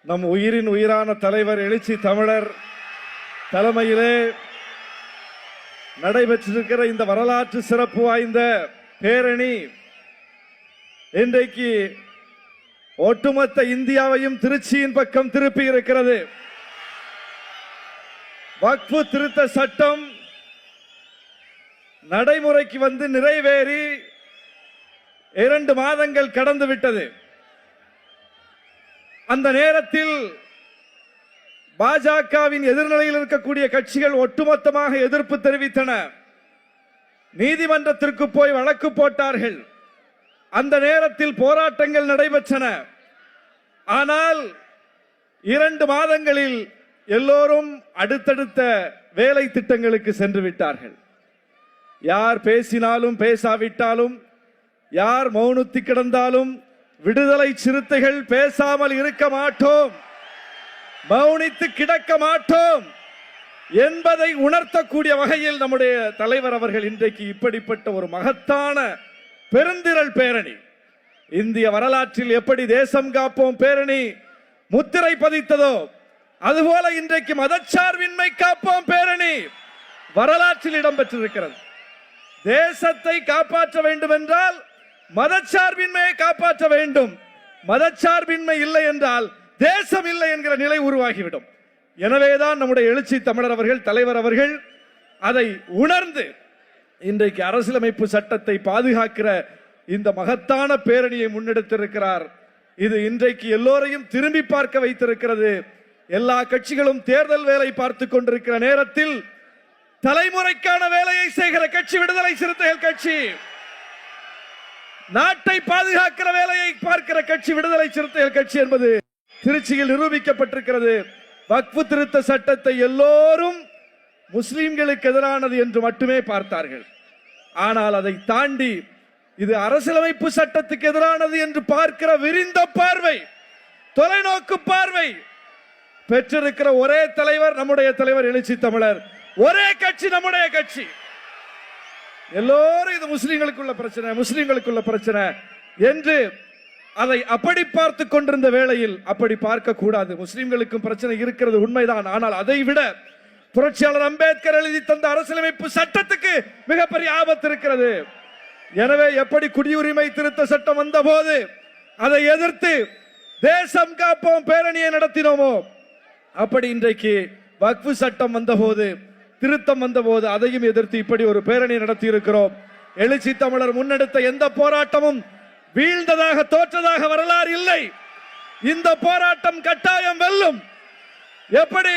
நம் உயிரின் உயிரான தலைவர் எழுச்சி தமிழர் தலைமையிலே நடைபெற்றிருக்கிற இந்த வரலாற்று சிறப்பு வாய்ந்த பேரணி இன்றைக்கு ஒட்டுமொத்த இந்தியாவையும் திருச்சியின் பக்கம் திருப்பி இருக்கிறது. வக்ஃபு திருத்த சட்டம் நடைமுறைக்கு வந்து நிறைவேறி 2 மாதங்கள் கடந்து விட்டது. அந்த நேரத்தில் பாஜகவின் எதிர்நிலையில் இருக்கக்கூடிய கட்சிகள் ஒட்டுமொத்தமாக எதிர்ப்பு தெரிவித்தன. நீதிமன்றத்திற்கு போய் வழக்கு போட்டார்கள். அந்த நேரத்தில் போராட்டங்கள் நடைபெற்றன. ஆனால் 2 மாதங்களில் எல்லோரும் அடுத்தடுத்த வேலை திட்டங்களுக்கு சென்று விட்டார்கள். யார் பேசினாலும் பேசாவிட்டாலும், யார் மௌனத்தில் கிடந்தாலும், விடுதலை சிறுத்தைகள் பேசாமல் இருக்க மாட்டோம், மௌனித்து கிடக்க மாட்டோம் என்பதை உணர்த்தக்கூடிய வகையில் நம்முடைய தலைவர் அவர்கள் இன்றைக்கு இப்படிப்பட்ட ஒரு மகத்தான பெருந்திரள் பேரணி, இந்திய வரலாற்றில் எப்படி தேசம் காப்போம் பேரணி முத்திரை பதித்ததோ அதுபோல இன்றைக்கு மதச்சார்பின்மை காப்போம் பேரணி வரலாற்றில் இடம்பெற்றிருக்கிறது. தேசத்தை காப்பாற்ற வேண்டும் என்றால் மதச்சார்பின்மையை காப்பாற்ற வேண்டும். மதச்சார்பின்மை இல்லை என்றால் தேசம் இல்லை என்கிற நிலை உருவாகிவிடும். எனவேதான் நம்முடைய எழுச்சி தமிழர் அவர்கள், தலைவர் அவர்கள் அதை உணர்ந்து இன்றைக்கு அரசியலமைப்பு சட்டத்தை பாதுகாக்கிற இந்த மகத்தான பேரணியை முன்னெடுத்திருக்கிறார். இது இன்றைக்கு எல்லோரையும் திரும்பி பார்க்க வைத்திருக்கிறது. எல்லா கட்சிகளும் தேர்தல் வேலை பார்த்து கொண்டிருக்கிற நேரத்தில் தலைமுறைக்கான வேலையை செய்கிற கட்சி விடுதலை சிறுத்தைகள் கட்சி, நாட்டை பாதுகாக்கிற வேலையை பார்க்கிற கட்சி விடுதலை சிறுத்தைகள் கட்சி என்பது திருச்சியில் நிரூபிக்கப்பட்டிருக்கிறது. வக்ஃபு திருத்த சட்டத்தை எல்லோரும் முஸ்லிம்களுக்கு எதிரானது என்று மட்டுமே பார்த்தார்கள். ஆனால் அதை தாண்டி இது அரசியலமைப்பு சட்டத்துக்கு எதிரானது என்று பார்க்கிற விரிந்த பார்வை, தொலைநோக்கு பார்வை பெற்றிருக்கிற ஒரே தலைவர் நம்முடைய தலைவர் எழுச்சி தமிழர். ஒரே கட்சி நம்முடைய கட்சி. எல்லோரும் இது முஸ்லிம்களுக்குள்ள பிரச்சனை, முஸ்லிம்களுக்குள்ள பிரச்சனை என்று அதை அப்படி பார்த்து கொண்டிருந்த வேளையில் அப்படி பார்க்க கூடாது. முஸ்லிம்களுக்கும் பிரச்சனை இருக்கிறது உண்மைதான். ஆனால் அதை விட புரட்சியாளர் அம்பேத்கர் எழுதி தந்த அரசியலமைப்பு சட்டத்துக்கு மிகப்பெரிய ஆபத்து இருக்கிறது. எனவே எப்படி குடியுரிமை திருத்த சட்டம் வந்த போது அதை எதிர்த்து தேசம் காப்போம் பேரணியை நடத்தினோமோ, அப்படி இன்றைக்கு வக்ஃபு சட்டம் வந்தபோது, திருத்தம் வந்தபோது அதையும் எதிர்த்து இப்படி ஒரு பேரணி நடத்தி இருக்கிறோம். எழுச்சி தமிழர் முன்னெடுத்த எந்த போராட்டமும் வீழ்ந்ததாக தோற்றதாக வரலாறு இல்லை. இந்த போராட்டம் கட்டாயம் வெல்லும். எப்படி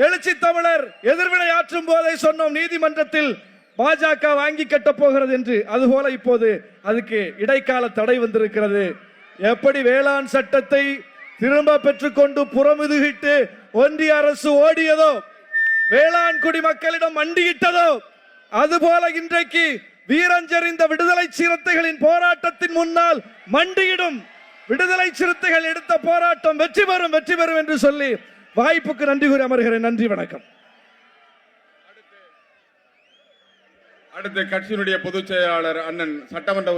எழுச்சி தமிழர் எதிர்வினை ஆற்றும் போதே சொன்னோம் நீதிமன்றத்தில் பாஜக வாங்கி கட்ட போகிறது என்று, அதுபோல இப்போது அதுக்கு இடைக்கால தடை வந்திருக்கிறது. எப்படி வேளாண் சட்டத்தை திரும்ப பெற்றுக்கொண்டு புறமுதுகிட்டு ஒன்றிய அரசு ஓடியதோ, வேளாண் குடிமக்களிடம் மண்டியிட்டதோ, அதுபோல இன்றைக்கு வீரஞ்செறிந்த விடுதலை சிறுத்தைகளின் போராட்டத்தின் முன்னால் மண்டியிடும் விடுதலை சிறுத்தைகள் எடுத்த போராட்டம் வெற்றி பெறும், வெற்றி பெறும் என்று சொல்லி வாய்ப்புக்கு நன்றி கூறி அமர்கிறேன். நன்றி, வணக்கம். அடுத்து கட்சியினுடைய பொதுச் செயலாளர் அண்ணன் சட்டமன்ற